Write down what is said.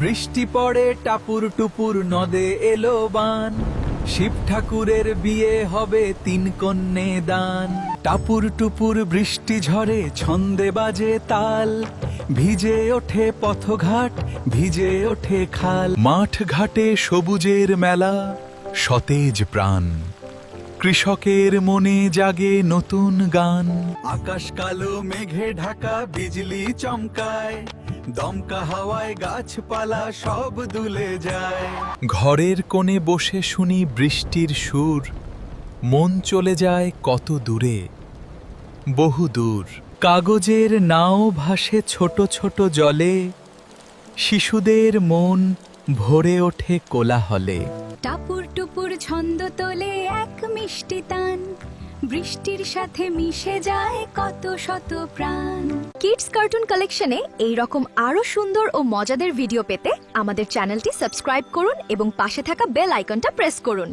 বৃষ্টি পড়ে টাপুর টুপুর নদে এলো বান, শিব ঠাকুরের বিয়ে হবে 3 কন্যে দান। টাপুর টুপুর বৃষ্টি ঝরে ছন্দে বাজে তাল, ভিজে ওঠে পথঘাট, ভিজে ওঠে খাল। মাঠ ঘাটে সবুজের মেলা, সতেজ প্রাণ, কৃষকের মনে জাগে নতুন গান। আকাশ কালো মেঘে ঢাকা, বিজলি চমকায়, দমকা হাওয়ায় গাছপালা সব দুলে যায়। ঘরের কোণে বসে শুনি বৃষ্টির সুর, মন চলে যায় কত দূরে, বহু দূর। কাগজের নাও ভাসে ছোট ছোট জলে, শিশুদের মন ভরে ওঠে কোলাহলে। টাপুর টুপুর ছন্দ তোলে এক মিষ্টি তান, বৃষ্টির সাথে মিশে যায় কত শত প্রাণ। কিডস কার্টুন কালেকশনে এই রকম আরো সুন্দর ও মজাদার ভিডিও পেতে আমাদের চ্যানেলটি সাবস্ক্রাইব করুন এবং পাশে থাকা বেল আইকনটা প্রেস করুন।